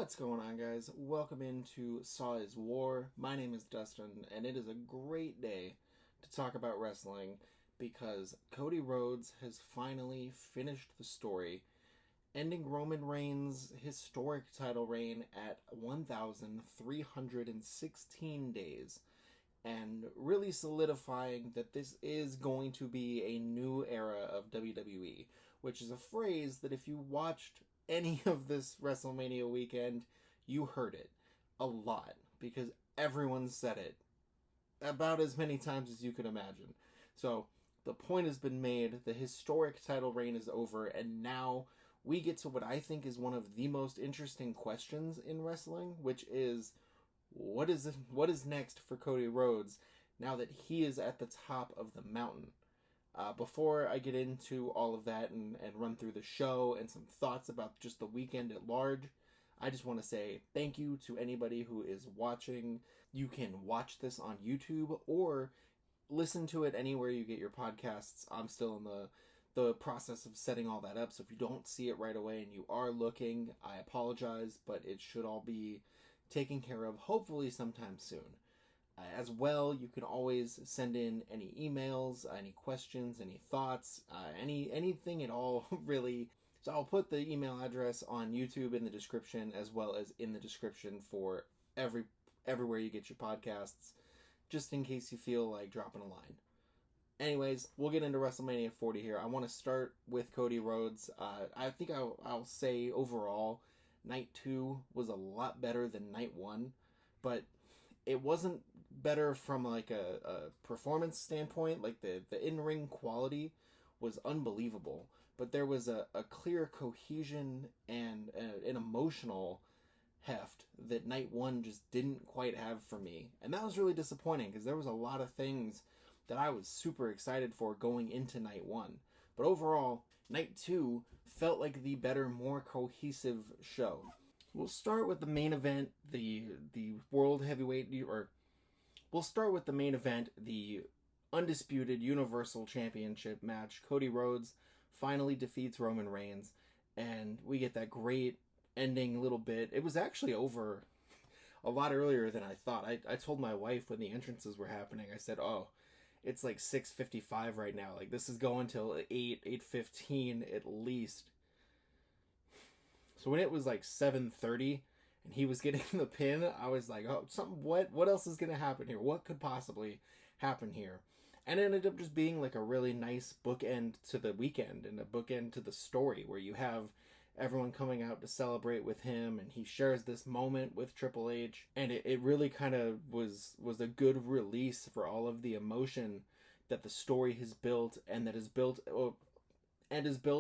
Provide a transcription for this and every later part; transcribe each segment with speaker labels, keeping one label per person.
Speaker 1: What's going on, guys? Welcome into Saw is War. My name is Dustin, and it is a great day to talk about wrestling because Cody Rhodes has finally finished the story, ending Roman Reigns' historic title reign at 1,316 days, and really solidifying that this is going to be a new era of WWE, which is a phrase that if you watched any of this WrestleMania weekend, you heard it a lot because everyone said it about as many times as you could imagine. So the point has been made, the historic title reign is over, and now we get to what I think is one of the most interesting questions in wrestling, which is what is next for Cody Rhodes now that he is at the top of the mountain. Before I get into all of that and run through the show and some thoughts about just the weekend at large, I just want to say thank you to anybody who is watching. You can watch this on YouTube or listen to it anywhere you get your podcasts. I'm still in the process of setting all that up, so if you don't see it right away and you are looking, I apologize, but it should all be taken care of hopefully sometime soon. As well, you can always send in any emails, any questions, any thoughts, anything at all, really. So I'll put the email address on YouTube in the description, as well as in the description for everywhere you get your podcasts, just in case you feel like dropping a line. Anyways, we'll get into WrestleMania 40 here. I want to start with Cody Rhodes. I think I'll say overall, Night 2 was a lot better than Night 1, but it wasn't better from like a performance standpoint. Like the in-ring quality was unbelievable, but there was a clear cohesion and an emotional heft that Night 1 just didn't quite have for me. And that was really disappointing because there was a lot of things that I was super excited for going into Night 1. But overall, Night 2 felt like the better, more cohesive show. We'll start with the main event, the World Heavyweight, or we'll start with the main event, the undisputed Universal Championship match. Cody Rhodes finally defeats Roman Reigns, and we get that great ending little bit. It was actually over a lot earlier than I thought. I told my wife when the entrances were happening, I said, oh, it's like 6:55 right now. Like, this is going till 8:15 at least. So when it was like 7:30 and he was getting the pin, I was like, oh, what else is going to happen here? What could possibly happen here? And it ended up just being like a really nice bookend to the weekend and a bookend to the story where you have everyone coming out to celebrate with him and he shares this moment with Triple H. And it really kind of was a good release for all of the emotion that the story has built and that is built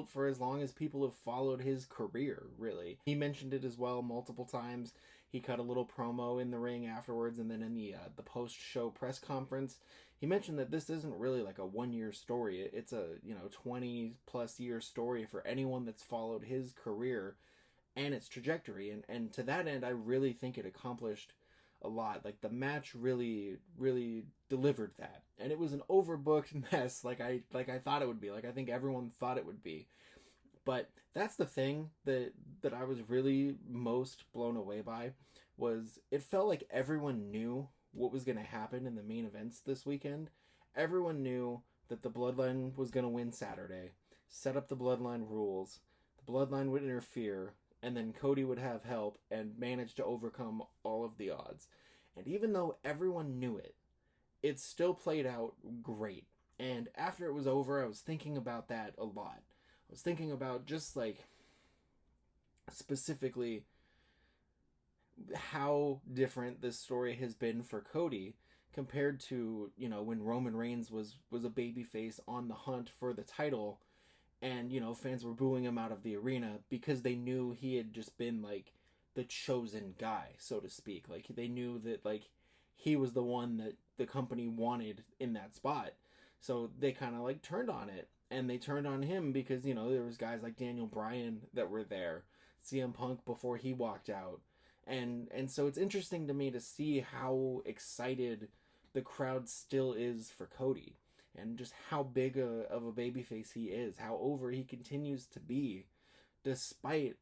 Speaker 1: for as long as people have followed his career, really. He mentioned it as well multiple times. He cut a little promo in the ring afterwards, and then in the post-show press conference, he mentioned that this isn't really like a one-year story. It's a 20-plus year story for anyone that's followed his career and its trajectory. And to that end, I really think it accomplished a lot. Like, the match really, really delivered that. And it was an overbooked mess like I thought it would be. Like, I think everyone thought it would be. But that's the thing that I was really most blown away by, was it felt like everyone knew what was going to happen in the main events this weekend. Everyone knew that the Bloodline was going to win Saturday, set up the Bloodline rules, the Bloodline would interfere, and then Cody would have help and manage to overcome all of the odds. And even though everyone knew it, it still played out great. And after it was over, I was thinking about that a lot. I was thinking about just like specifically how different this story has been for Cody compared to, when Roman Reigns was a babyface on the hunt for the title. And, fans were booing him out of the arena because they knew he had just been, like, the chosen guy, so to speak. Like, they knew that, like, he was the one that the company wanted in that spot. So they kind of, like, turned on it. And they turned on him because, there was guys like Daniel Bryan that were there. CM Punk before he walked out. And so it's interesting to me to see how excited the crowd still is for Cody. And just how big of a babyface he is. How over he continues to be despite,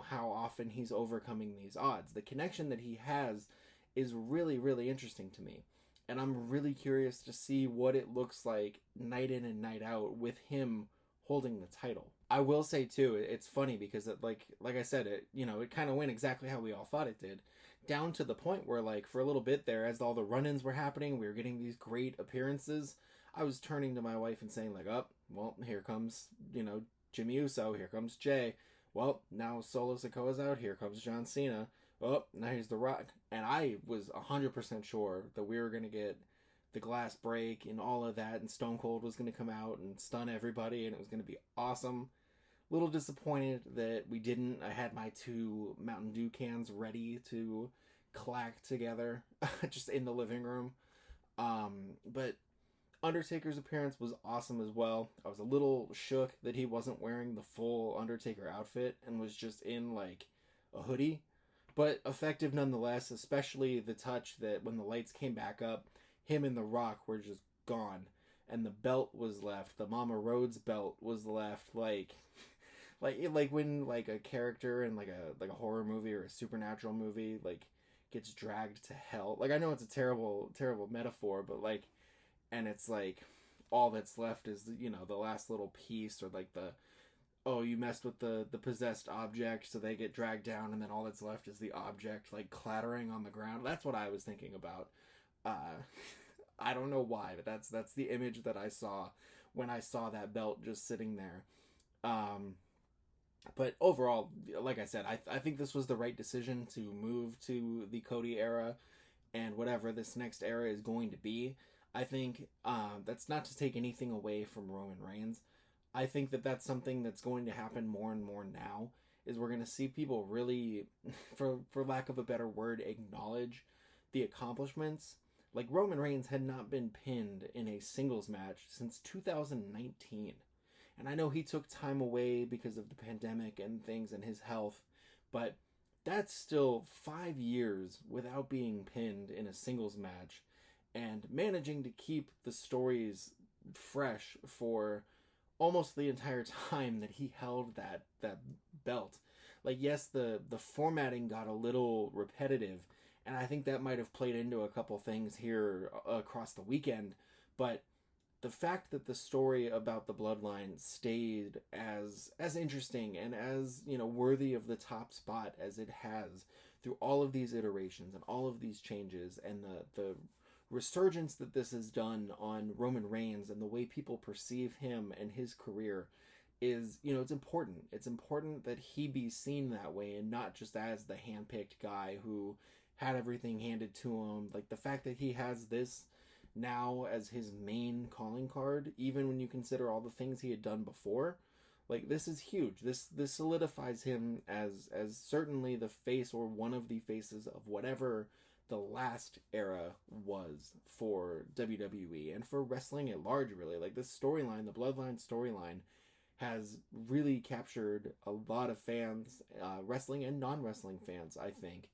Speaker 1: how often he's overcoming these odds. The connection that he has is really, really interesting to me. And I'm really curious to see what it looks like night in and night out with him holding the title. I will say too, it's funny because like I said, it kind of went exactly how we all thought it did, down to the point where, like, for a little bit there, as all the run-ins were happening, we were getting these great appearances. I was turning to my wife and saying, like, oh, well, here comes, Jimmy Uso, here comes Jay. Well, now Solo Sikoa's out, here comes John Cena. Oh, now here's The Rock. And I was 100% sure that we were going to get the glass break and all of that, and Stone Cold was going to come out and stun everybody, and it was going to be awesome. Little disappointed that we didn't. I had my 2 Mountain Dew cans ready to clack together just in the living room. But Undertaker's appearance was awesome as well. I was a little shook that he wasn't wearing the full Undertaker outfit and was just in, like, a hoodie. But effective nonetheless, especially the touch that when the lights came back up, him and The Rock were just gone. And the belt was left. The Mama Rhodes belt was left. Like when, like, a character in like a horror movie or a supernatural movie, like, gets dragged to hell. Like, I know it's a terrible metaphor, but, like, and it's like all that's left is, the last little piece, or like you messed with the possessed object, so they get dragged down, and then all that's left is the object, like, clattering on the ground. That's what I was thinking about. I don't know why, but that's the image that I saw when I saw that belt just sitting there. But overall, like I said, I think this was the right decision to move to the Cody era, and whatever this next era is going to be. I think that's not to take anything away from Roman Reigns. I think that that's something that's going to happen more and more now, is we're going to see people really, for lack of a better word, acknowledge the accomplishments. Like, Roman Reigns had not been pinned in a singles match since 2019. And I know he took time away because of the pandemic and things and his health, but that's still 5 years without being pinned in a singles match, and managing to keep the stories fresh for almost the entire time that he held that belt. Like, yes, the formatting got a little repetitive, and I think that might have played into a couple things here across the weekend, but the fact that the story about the bloodline stayed as interesting and as, worthy of the top spot as it has through all of these iterations and all of these changes, and the resurgence that this has done on Roman Reigns and the way people perceive him and his career is, it's important. It's important that he be seen that way, and not just as the handpicked guy who had everything handed to him. Like, the fact that he has this now as his main calling card, even when you consider all the things he had done before, like, this is huge. This solidifies him as certainly the face, or one of the faces, of whatever the last era was for WWE and for wrestling at large, really. Like, this storyline, the Bloodline storyline, has really captured a lot of fans, wrestling and non-wrestling fans, I think.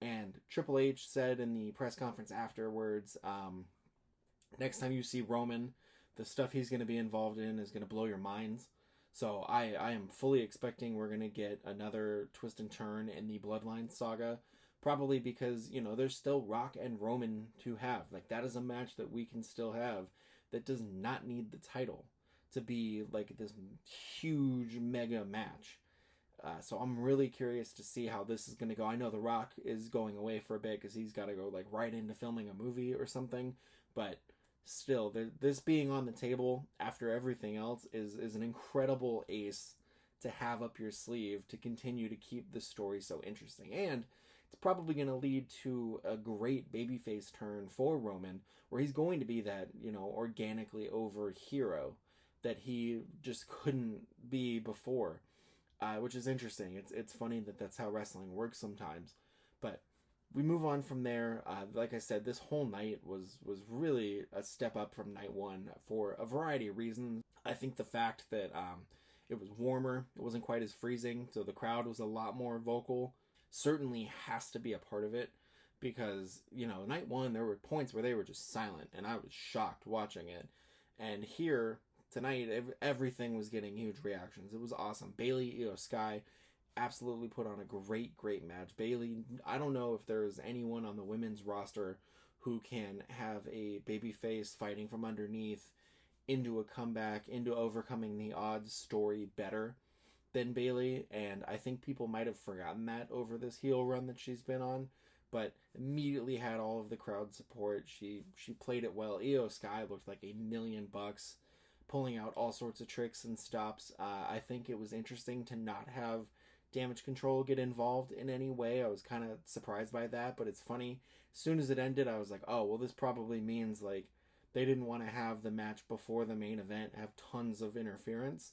Speaker 1: And Triple H said in the press conference afterwards, next time you see Roman, the stuff he's going to be involved in is going to blow your minds. So I am fully expecting we're going to get another twist and turn in the Bloodline saga. Probably because, there's still Rock and Roman to have. Like, that is a match that we can still have that does not need the title to be, like, this huge mega match. So I'm really curious to see how this is going to go. I know The Rock is going away for a bit because he's got to go, like, right into filming a movie or something. But still, this being on the table after everything else is an incredible ace to have up your sleeve to continue to keep the story so interesting. And it's probably going to lead to a great babyface turn for Roman, where he's going to be that, organically over hero that he just couldn't be before, which is interesting. It's funny that that's how wrestling works sometimes. But we move on from there. Like I said, this whole night was really a step up from night one for a variety of reasons. I think the fact that it was warmer, it wasn't quite as freezing, so the crowd was a lot more vocal, certainly has to be a part of it, because, night one, there were points where they were just silent, and I was shocked watching it. And here, tonight, everything was getting huge reactions. It was awesome. Bayley, Io Sky absolutely put on a great match. Bayley, I don't know if there's anyone on the women's roster who can have a babyface fighting from underneath into a comeback, into overcoming the odds story better than Bayley, and I think people might have forgotten that over this heel run that she's been on, but immediately had all of the crowd support. She played it well. Io Sky looked like $1,000,000, pulling out all sorts of tricks and stops. I think it was interesting to not have Damage Control get involved in any way. I was kind of surprised by that, but it's funny. As soon as it ended, I was like, oh, well, this probably means like they didn't want to have the match before the main event have tons of interference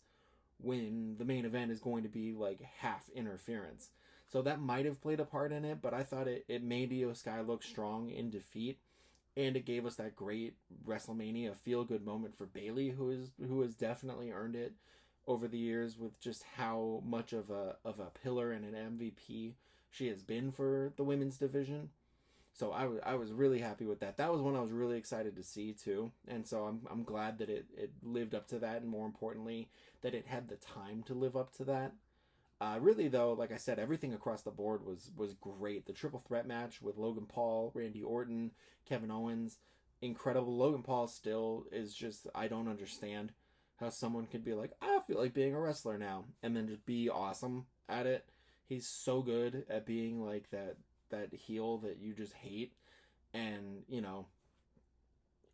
Speaker 1: when the main event is going to be like half interference. So that might have played a part in it, but I thought it made Io Sky look strong in defeat, and it gave us that great WrestleMania feel-good moment for Bayley, who has definitely earned it over the years with just how much of a pillar and an MVP she has been for the women's division. So I was really happy with that. That was one I was really excited to see too, and so I'm glad that it lived up to that, and more importantly, that it had the time to live up to that. Really though, like I said, everything across the board was great. The triple threat match with Logan Paul, Randy Orton, Kevin Owens, incredible. Logan Paul still is just, I don't understand how someone could be like, I feel like being a wrestler now, and then just be awesome at it. He's so good at being like that heel that you just hate, and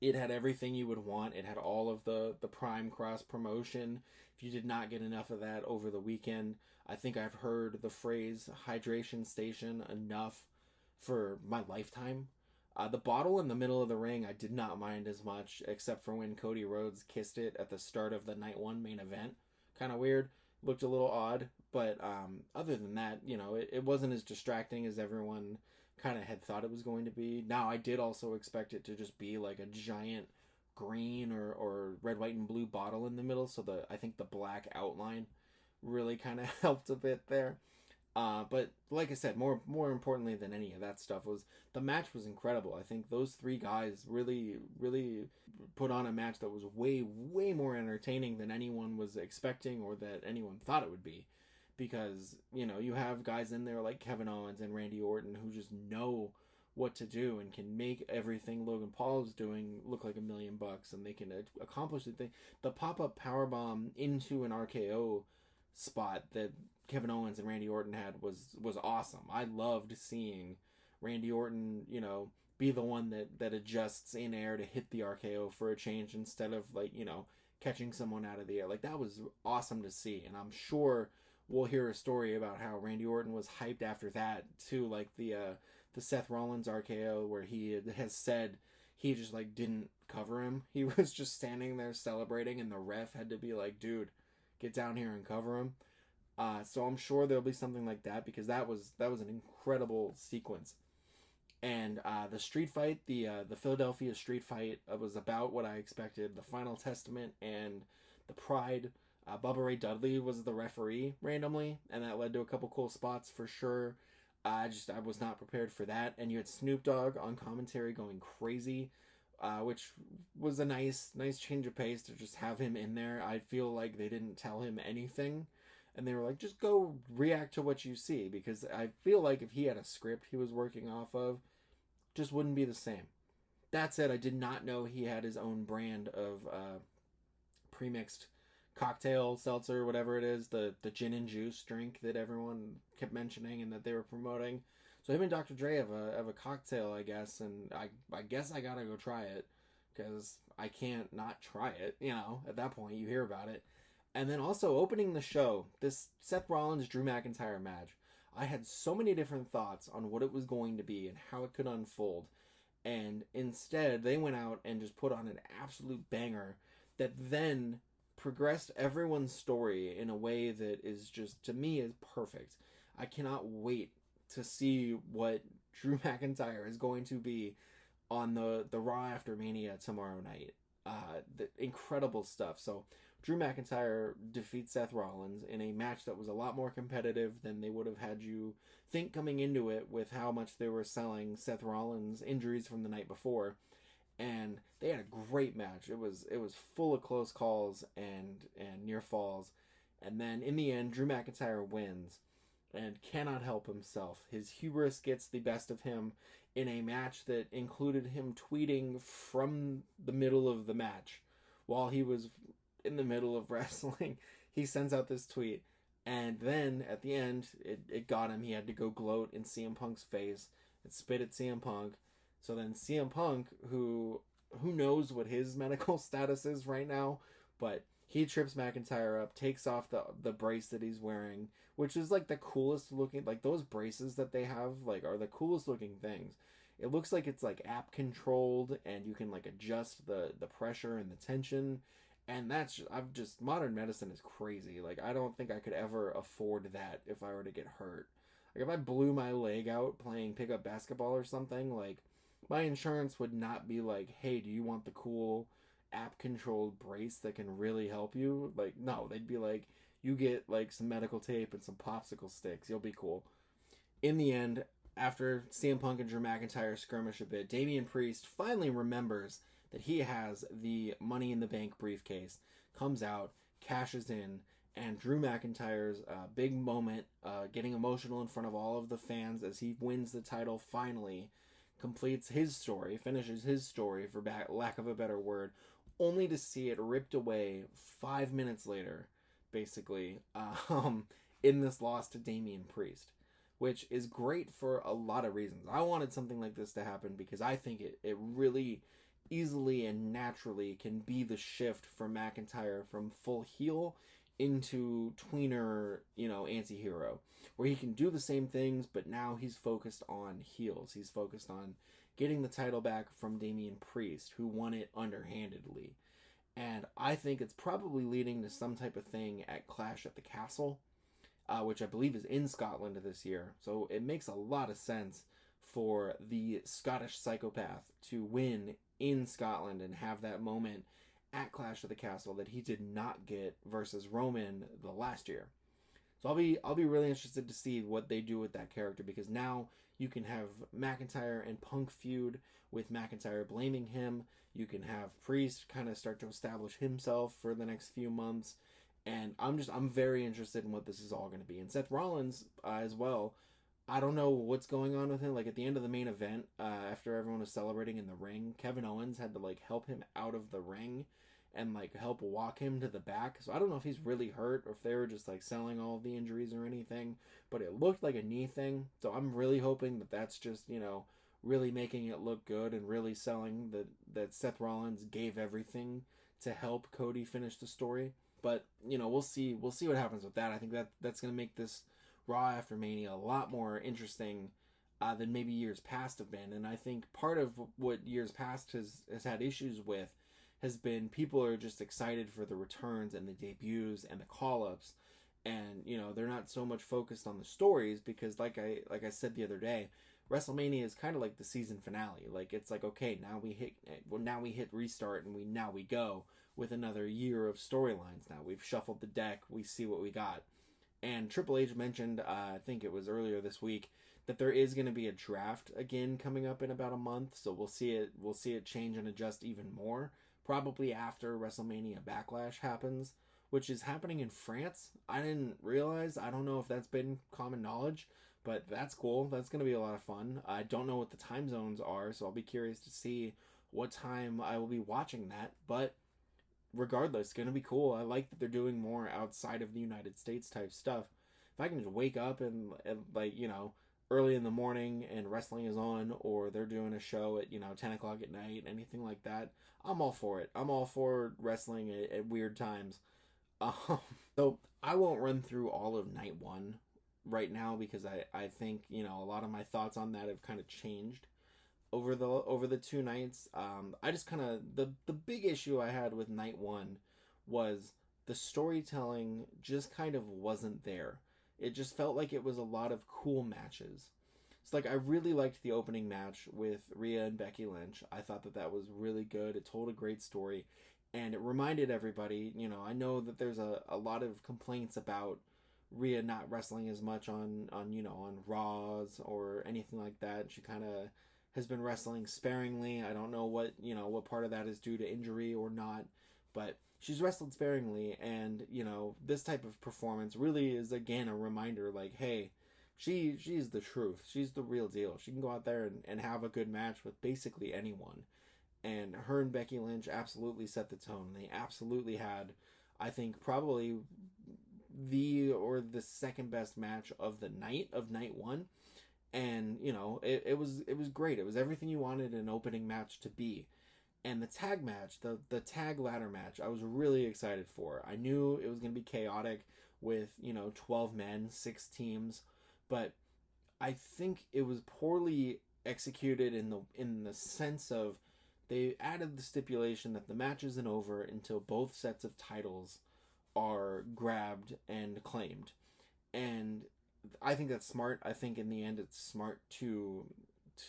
Speaker 1: it had everything you would want. It had all of the prime cross promotion. If you did not get enough of that over the weekend, I think I've heard the phrase hydration station enough for my lifetime. The bottle in the middle of the ring I did not mind as much, except for when Cody Rhodes kissed it at the start of the night one main event. Kind of weird, looked a little odd, but other than that, it wasn't as distracting as everyone kind of had thought it was going to be. Now, I did also expect it to just be like a giant green or red, white, and blue bottle in the middle, so I think the black outline really kind of helped a bit there. But like I said, more importantly than any of that stuff was the match was incredible. I think those three guys really put on a match that was way more entertaining than anyone was expecting or that anyone thought it would be. Because, you have guys in there like Kevin Owens and Randy Orton who just know what to do and can make everything Logan Paul is doing look like $1,000,000, and they can accomplish the thing. The pop-up powerbomb into an RKO spot that Kevin Owens and Randy Orton had was awesome. I loved seeing Randy Orton, be the one that adjusts in air to hit the RKO for a change instead of catching someone out of the air. Like, that was awesome to see, and I'm sure we'll hear a story about how Randy Orton was hyped after that too, like the Seth Rollins RKO where he has said he just didn't cover him. He was just standing there celebrating, and the ref had to be like, "Dude, get down here and cover him." So I'm sure there'll be something like that, because that was an incredible sequence. And the street fight, the Philadelphia street fight, was about what I expected. The Final Testament and the Pride. Bubba Ray Dudley was the referee randomly, and that led to a couple cool spots for sure. I was not prepared for that. And you had Snoop Dogg on commentary going crazy, which was a nice change of pace to just have him in there. I feel like they didn't tell him anything, and they were like, just go react to what you see, because I feel like if he had a script he was working off of, just wouldn't be the same. That said, I did not know he had his own brand of premixed cocktail, seltzer, whatever it is, the gin and juice drink that everyone kept mentioning and that they were promoting. So him and Dr. Dre have a cocktail, I guess, and I guess I gotta go try it, because I can't not try it, at that point you hear about it. And then also opening the show, this Seth Rollins Drew McIntyre match, I had so many different thoughts on what it was going to be and how it could unfold, and instead they went out and just put on an absolute banger that then progressed everyone's story in a way that is just, to me, is perfect. I cannot wait to see what Drew McIntyre is going to be on the Raw after Mania tomorrow night. The incredible stuff. So Drew McIntyre defeats Seth Rollins in a match that was a lot more competitive than they would have had you think coming into it, with how much they were selling Seth Rollins' injuries from the night before. and they had a great match. It was full of close calls and near falls, and then in the end, Drew McIntyre wins and cannot help himself. His hubris gets the best of him in a match that included him tweeting from the middle of the match while he was in the middle of wrestling. He sends out this tweet, and then at the end, it got him. He had to go gloat in CM Punk's face and spit at CM Punk. So then CM Punk, who knows what his medical status is right now, but he trips McIntyre up, takes off the brace that he's wearing, which is like the coolest looking, like those braces that they have, like, are the coolest looking things. It looks like it's like app controlled, and you can like adjust the pressure and the tension. And modern medicine is crazy. Like, I don't think I could ever afford that if I were to get hurt. Like, if I blew my leg out playing pickup basketball or something, like, my insurance would not be like, hey, do you want the cool app-controlled brace that can really help you? Like, no, they'd be like, you get, like, some medical tape and some popsicle sticks. You'll be cool. In the end, after CM Punk and Drew McIntyre skirmish a bit, Damian Priest finally remembers that he has the Money in the Bank briefcase, comes out, cashes in, and Drew McIntyre's big moment, getting emotional in front of all of the fans as he wins the title finally, completes his story, finishes his story, for lack of a better word, only to see it ripped away 5 minutes later, basically, in this loss to Damian Priest, which is great for a lot of reasons. I wanted something like this to happen because I think it really easily and naturally can be the shift for McIntyre from full heel into tweener, anti-hero, where he can do the same things, but now he's focused on heels. He's focused on getting the title back from Damian Priest, who won it underhandedly. And I think it's probably leading to some type of thing at Clash at the Castle, which I believe is in Scotland this year. So it makes a lot of sense for the Scottish psychopath to win in Scotland and have that moment at Clash of the Castle that he did not get versus Roman the last year. So I'll be really interested to see what they do with that character, because now you can have McIntyre and Punk feud with McIntyre blaming him. You can have Priest kind of start to establish himself for the next few months, and I'm very interested in what this is all going to be. And Seth Rollins as well. I don't know what's going on with him. Like, at the end of the main event, after everyone was celebrating in the ring, Kevin Owens had to like help him out of the ring and like help walk him to the back. So I don't know if he's really hurt or if they were just like selling all of the injuries or anything, but it looked like a knee thing. So I'm really hoping that that's just, really making it look good and really selling that Seth Rollins gave everything to help Cody finish the story. But, we'll see what happens with that. I think that's going to make this Raw after Mania a lot more interesting than maybe years past have been. And I think part of what years past has had issues with has been people are just excited for the returns and the debuts and the call-ups, and they're not so much focused on the stories, because like I said the other day, WrestleMania is kind of like the season finale. Like, it's like, okay, now we hit restart, and we go with another year of storylines. Now we've shuffled the deck, we see what we got. And Triple H mentioned, I think it was earlier this week, that there is going to be a draft again coming up in about a month. So we'll see it change and adjust even more, probably after WrestleMania Backlash happens, which is happening in France. I didn't realize. I don't know if that's been common knowledge, but that's cool. That's going to be a lot of fun. I don't know what the time zones are, so I'll be curious to see what time I will be watching that. But regardless, it's going to be cool. I like that they're doing more outside of the United States type stuff. If I can just wake up and like, early in the morning and wrestling is on, or they're doing a show at, 10 o'clock at night, anything like that, I'm all for it. I'm all for wrestling at weird times. So I won't run through all of night one right now, because I think, a lot of my thoughts on that have kind of changed over the 2 nights. I just kind of, the big issue I had with night one was the storytelling just kind of wasn't there. It just felt like it was a lot of cool matches. It's like, I really liked the opening match with Rhea and Becky Lynch. I thought that was really good. It told a great story, and it reminded everybody, I know that there's a lot of complaints about Rhea not wrestling as much on Raws or anything like that. She kind of has been wrestling sparingly. I don't know what part of that is due to injury or not, but she's wrestled sparingly, and this type of performance really is again a reminder, like, hey, she's the truth. She's the real deal. She can go out there and have a good match with basically anyone. And her and Becky Lynch absolutely set the tone. They absolutely had, I think, probably the second best match of the night, of night one. And it was great. It was everything you wanted an opening match to be. And the tag match, the tag ladder match, I was really excited for. I knew it was going to be chaotic with 12 men, 6 teams, but I think it was poorly executed in the sense of they added the stipulation that the match isn't over until both sets of titles are grabbed and claimed. And I think that's smart. I think in the end it's smart to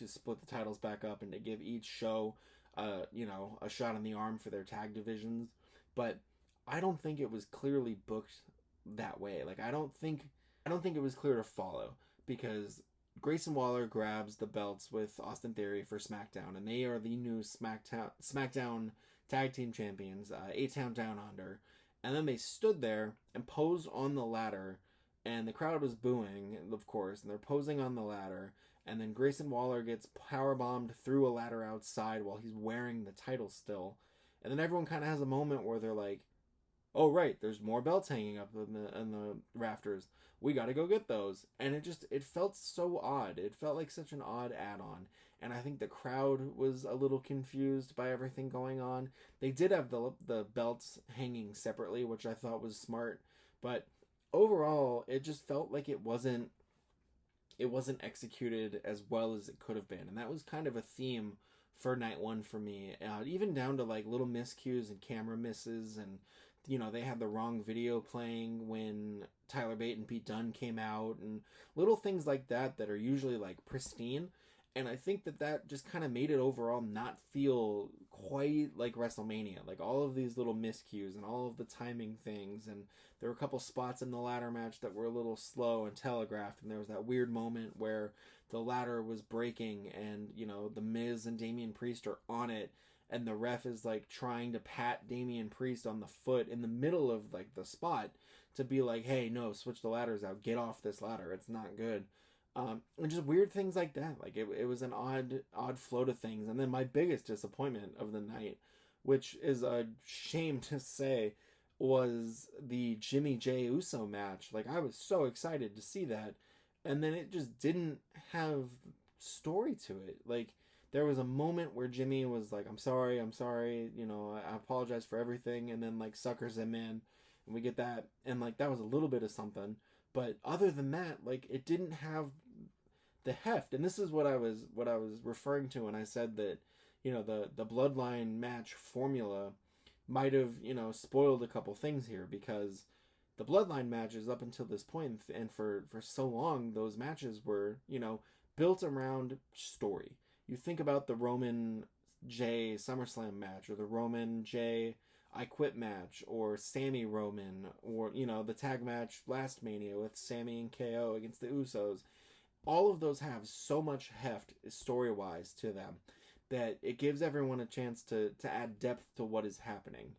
Speaker 1: split the titles back up and to give each show a shot in the arm for their tag divisions. But I don't think it was clearly booked that way. Like I don't think it was clear to follow, because Grayson Waller grabs the belts with Austin Theory for SmackDown, and they are the new SmackDown Tag Team Champions, A-Town Down Under. And then they stood there and posed on the ladder, and the crowd was booing, of course, and they're posing on the ladder, and then Grayson Waller gets powerbombed through a ladder outside while he's wearing the title still. And then everyone kind of has a moment where they're like, oh, right, there's more belts hanging up in the rafters. We got to go get those. And it felt so odd. It felt like such an odd add-on. And I think the crowd was a little confused by everything going on. They did have the belts hanging separately, which I thought was smart. But overall, it just felt like it wasn't executed as well as it could have been. And that was kind of a theme for night one for me. Even down to like little miscues and camera misses, and they had the wrong video playing when Tyler Bate and Pete Dunne came out, and little things like that are usually like pristine. And I think that just kind of made it overall not feel quite like WrestleMania. Like all of these little miscues and all of the timing things. And there were a couple spots in the ladder match that were a little slow and telegraphed. And there was that weird moment where the ladder was breaking and, the Miz and Damian Priest are on it. And the ref is like trying to pat Damian Priest on the foot in the middle of like the spot to be like, hey, no, switch the ladders out. Get off this ladder. It's not good. And just weird things like that. Like it was an odd flow to things. And then my biggest disappointment of the night, which is a shame to say, was the Jimmy J Uso match. Like I was so excited to see that, and then it just didn't have story to it. Like there was a moment where Jimmy was like, I'm sorry, I apologize for everything, and then like suckers him in, and we get that, and like that was a little bit of something. But other than that, like it didn't have the heft. And this is what I was referring to when I said that, the bloodline match formula might have, spoiled a couple things here, because the bloodline matches up until this point and for so long, those matches were, built around story. You think about the Roman J SummerSlam match, or the Roman J I Quit match, or Sammy Roman, or, the tag match last Mania with Sammy and KO against the Usos. All of those have so much heft story-wise to them that it gives everyone a chance to add depth to what is happening.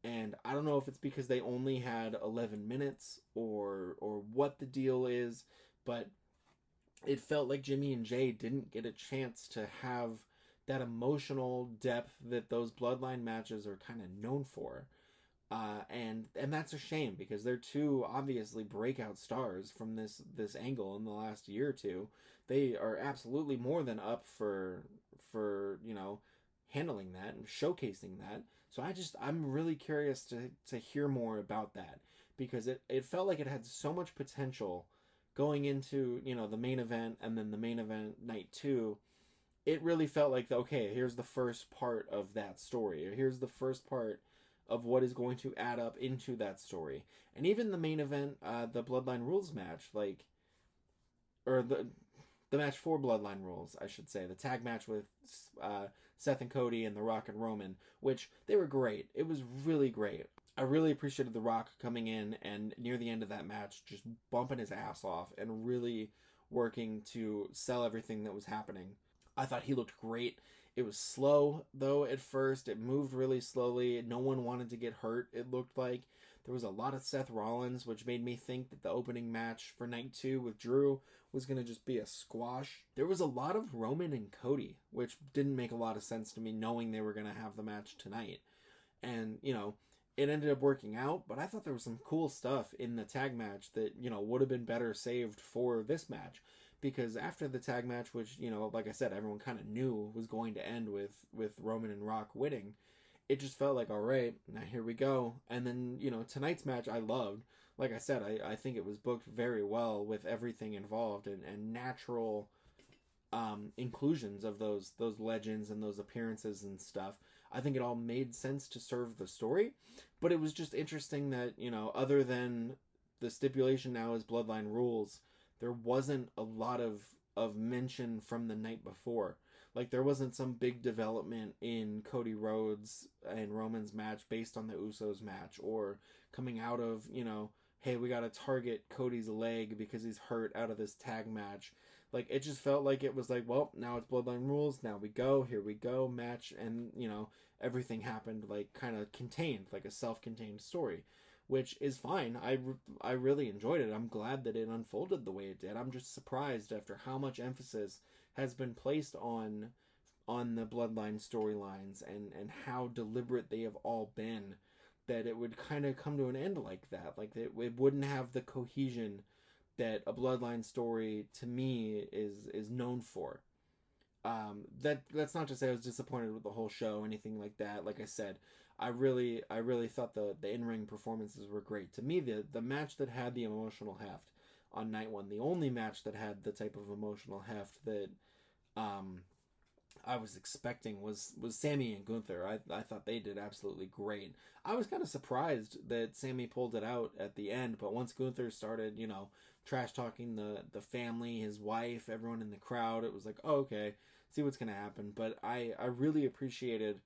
Speaker 1: And I don't know if it's because they only had 11 minutes or what the deal is, but it felt like Jimmy and Jay didn't get a chance to have that emotional depth that those bloodline matches are kind of known for. And that's a shame, because they're two obviously breakout stars from this angle in the last year or two. They are absolutely more than up for handling that and showcasing that. So I'm really curious to hear more about that, because it felt like it had so much potential going into, the main event, and then the main event night 2. It really felt like, okay, here's the first part of that story. Here's the first part of what is going to add up into that story. And even the main event, the Bloodline Rules match, or the match for Bloodline Rules, I should say, the tag match with Seth and Cody and The Rock and Roman, which they were great. It was really great. I really appreciated The Rock coming in and near the end of that match just bumping his ass off and really working to sell everything that was happening. I thought he looked great. It was slow, though, at first. It moved really slowly. No one wanted to get hurt, it looked like. There was a lot of Seth Rollins, which made me think that the opening match for night 2 with Drew was going to just be a squash. There was a lot of Roman and Cody, which didn't make a lot of sense to me, knowing they were going to have the match tonight. And, it ended up working out, but I thought there was some cool stuff in the tag match that, would have been better saved for this match. Because after the tag match, which, like I said, everyone kind of knew was going to end with Roman and Rock winning, it just felt like, all right, now here we go. And then, tonight's match I loved. Like I said, I think it was booked very well with everything involved and natural inclusions of those legends and those appearances and stuff. I think it all made sense to serve the story. But it was just interesting that, other than the stipulation now is Bloodline rules, there wasn't a lot of mention from the night before. Like, there wasn't some big development in Cody Rhodes and Roman's match based on the Usos match, or coming out of, hey, we got to target Cody's leg because he's hurt out of this tag match. Like, it just felt like it was like, well, now it's Bloodline rules, now we go, here we go, match, and, everything happened, like, kind of contained, like a self-contained story, which is fine. I really enjoyed it. I'm glad that it unfolded the way it did. I'm just surprised after how much emphasis has been placed on the Bloodline storylines and how deliberate they have all been, that it would kind of come to an end like that. Like, it wouldn't have the cohesion that a Bloodline story, to me, is known for. That's not to say I was disappointed with the whole show or anything like that. Like I said, I really thought the in-ring performances were great. To me, the match that had the emotional heft on night 1, the only match that had the type of emotional heft that I was expecting was Sammy and Gunther. I thought they did absolutely great. I was kind of surprised that Sammy pulled it out at the end, but once Gunther started, trash talking the family, his wife, everyone in the crowd, it was like, oh, okay, see what's gonna happen. But I really appreciated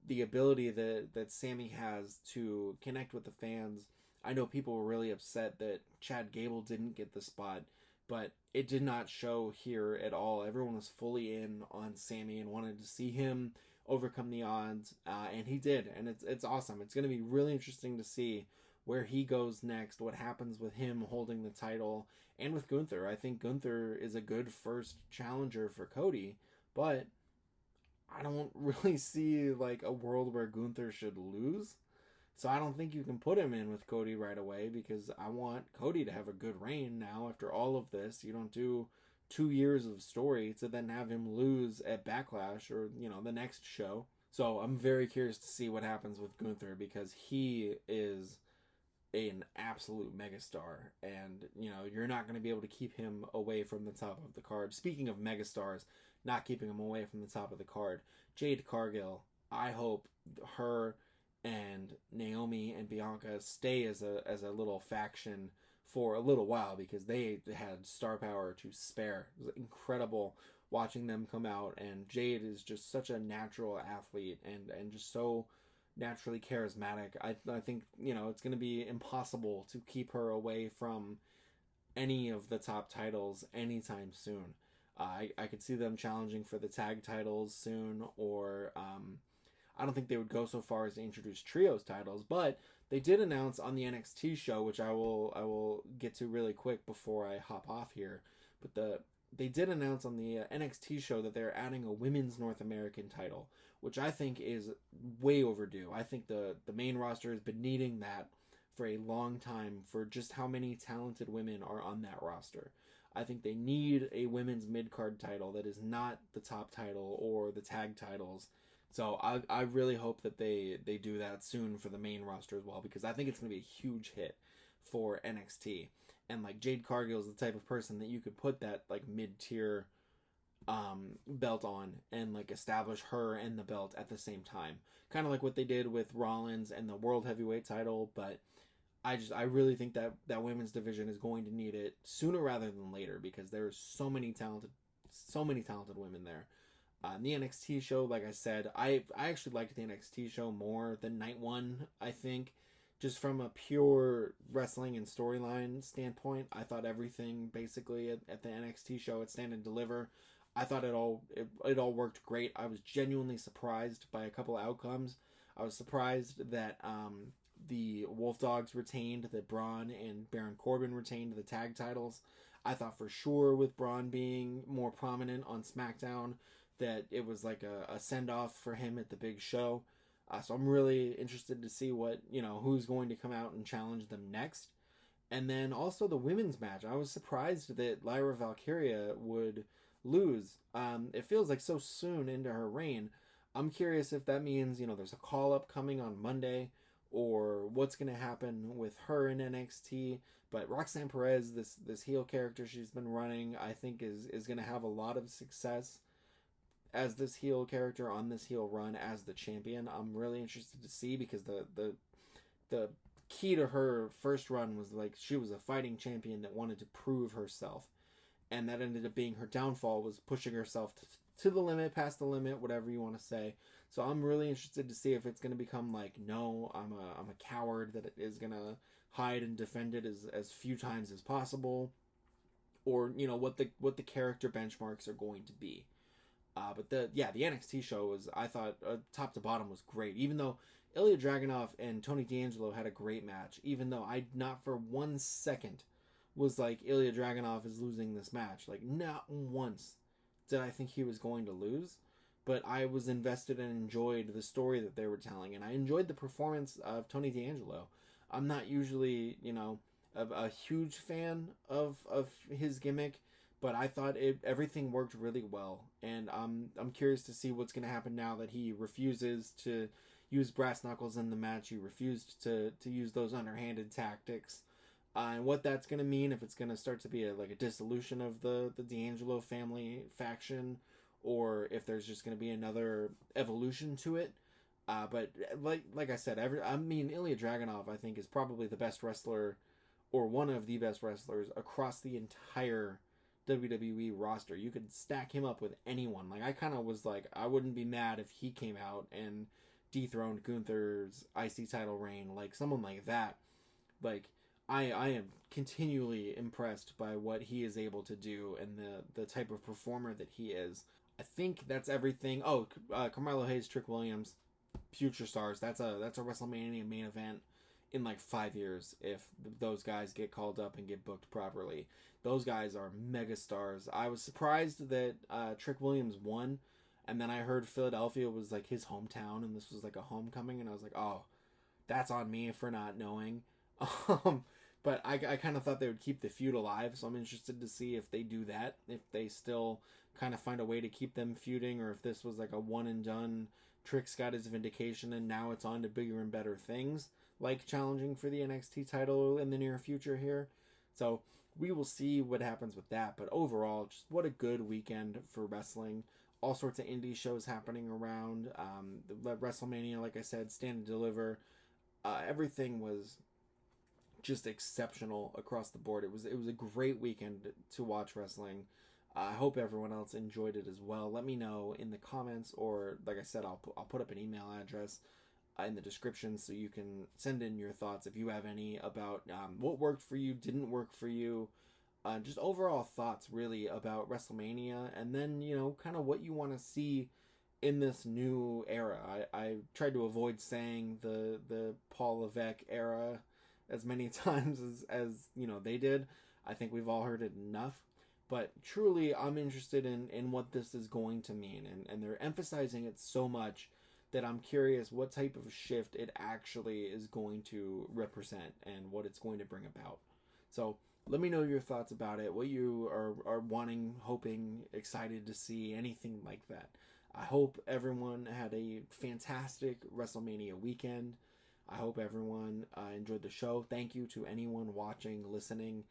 Speaker 1: the ability that Sammy has to connect with the fans. I know people were really upset that Chad Gable didn't get the spot, but it did not show here at all. Everyone was fully in on Sammy and wanted to see him overcome the odds, and he did, and it's awesome. It's going to be really interesting to see where he goes next, what happens with him holding the title, and with Gunther. I think Gunther is a good first challenger for Cody, but I don't really see like a world where Gunther should lose. So I don't think you can put him in with Cody right away, because I want Cody to have a good reign now after all of this. You don't do 2 years of story to then have him lose at Backlash or, the next show. So I'm very curious to see what happens with Gunther, because he is an absolute megastar, and, you're not going to be able to keep him away from the top of the card. Speaking of megastars, not keeping him away from the top of the card, Jade Cargill, I hope her and Naomi and Bianca stay as a little faction for a little while, because they had star power to spare. It was incredible watching them come out, and Jade is just such a natural athlete and just so naturally charismatic. I think, it's going to be impossible to keep her away from any of the top titles anytime soon. I could see them challenging for the tag titles soon, or I don't think they would go so far as to introduce trios titles, but they did announce on the NXT show, which I will get to really quick before I hop off here. But they did announce on the NXT show that they're adding a women's North American title, which I think is way overdue. I think the main roster has been needing that for a long time, for just how many talented women are on that roster. I think they need a women's mid-card title that is not the top title or the tag titles. So I really hope that they do that soon for the main roster as well, because I think it's going to be a huge hit for NXT. And like, Jade Cargill is the type of person that you could put that like mid-tier belt on and like establish her and the belt at the same time. Kind of like what they did with Rollins and the World Heavyweight title, but I really think that women's division is going to need it sooner rather than later, because there's so many talented women there. The NXT show, like I said, I actually liked the NXT show more than Night 1, I think. Just from a pure wrestling and storyline standpoint, I thought everything basically at the NXT show at Stand and Deliver, I thought it all worked great. I was genuinely surprised by a couple outcomes. I was surprised that the Wolf Dogs retained, that Braun and Baron Corbin retained the tag titles. I thought for sure with Braun being more prominent on SmackDown that it was like a send off for him at the big show. So I'm really interested to see who's going to come out and challenge them next. And then also the women's match. I was surprised that Lyra Valkyria would lose. It feels like so soon into her reign. I'm curious if that means, there's a call up coming on Monday, or what's going to happen with her in NXT. But Roxanne Perez, this heel character she's been running, I think is going to have a lot of success as this heel character on this heel run as the champion. I'm really interested to see, because the key to her first run was like she was a fighting champion that wanted to prove herself, and that ended up being her downfall, was pushing herself to the limit, past the limit, whatever you want to say. So I'm really interested to see if it's going to become like, no, I'm a coward that is going to hide and defend it as few times as possible, or what the character benchmarks are going to be. But the NXT show was, I thought, top to bottom was great. Even though Ilya Dragunov and Tony D'Angelo had a great match, even though I not for 1 second was like, Ilya Dragunov is losing this match. Like, not once did I think he was going to lose. But I was invested and enjoyed the story that they were telling. And I enjoyed the performance of Tony D'Angelo. I'm not usually, a huge fan of his gimmick, but I thought everything worked really well. And I'm curious to see what's going to happen now that he refuses to use brass knuckles in the match. He refused to use those underhanded tactics. And what that's going to mean, if it's going to start to be a dissolution of the D'Angelo family faction, or if there's just going to be another evolution to it. But like I said, Ilya Dragunov, I think, is probably the best wrestler, or one of the best wrestlers across the entire WWE roster. You could stack him up with anyone. Like, I kind of was like, I wouldn't be mad if he came out and dethroned Gunther's IC title reign, like someone like that. Like, I am continually impressed by what he is able to do and the type of performer that he is. I think that's everything. Oh, Carmelo Hayes, Trick Williams, future stars. That's a WrestleMania main event in like 5 years if those guys get called up and get booked properly. Those guys are mega stars. I was surprised that Trick Williams won, and then I heard Philadelphia was like his hometown and this was like a homecoming, and I was like, oh, that's on me for not knowing. But I kind of thought they would keep the feud alive, so I'm interested to see if they do that, if they still kind of find a way to keep them feuding, or if this was like a one and done. Trick's got his vindication and now it's on to bigger and better things, like challenging for the NXT title in the near future here. So we will see what happens with that. But overall, just what a good weekend for wrestling. All sorts of indie shows happening around. The WrestleMania, like I said, Stand and Deliver. Everything was just exceptional across the board. It was a great weekend to watch wrestling. I hope everyone else enjoyed it as well. Let me know in the comments, or like I said, I'll put up an email address in the description so you can send in your thoughts if you have any about what worked for you, didn't work for you, just overall thoughts really about WrestleMania, and then kind of what you want to see in this new era. I tried to avoid saying the Paul Levesque era as many times as they did. I think we've all heard it enough. But truly, I'm interested in what this is going to mean. And they're emphasizing it so much that I'm curious what type of shift it actually is going to represent and what it's going to bring about. So let me know your thoughts about it, what you are wanting, hoping, excited to see, anything like that. I hope everyone had a fantastic WrestleMania weekend. I hope everyone enjoyed the show. Thank you to anyone watching, listening,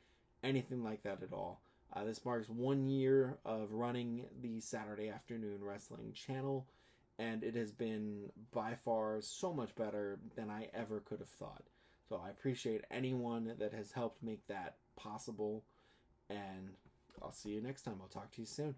Speaker 1: anything like that at all. This marks 1 year of running the Saturday afternoon wrestling channel, and it has been by far so much better than I ever could have thought. So I appreciate anyone that has helped make that possible, and I'll see you next time. I'll talk to you soon.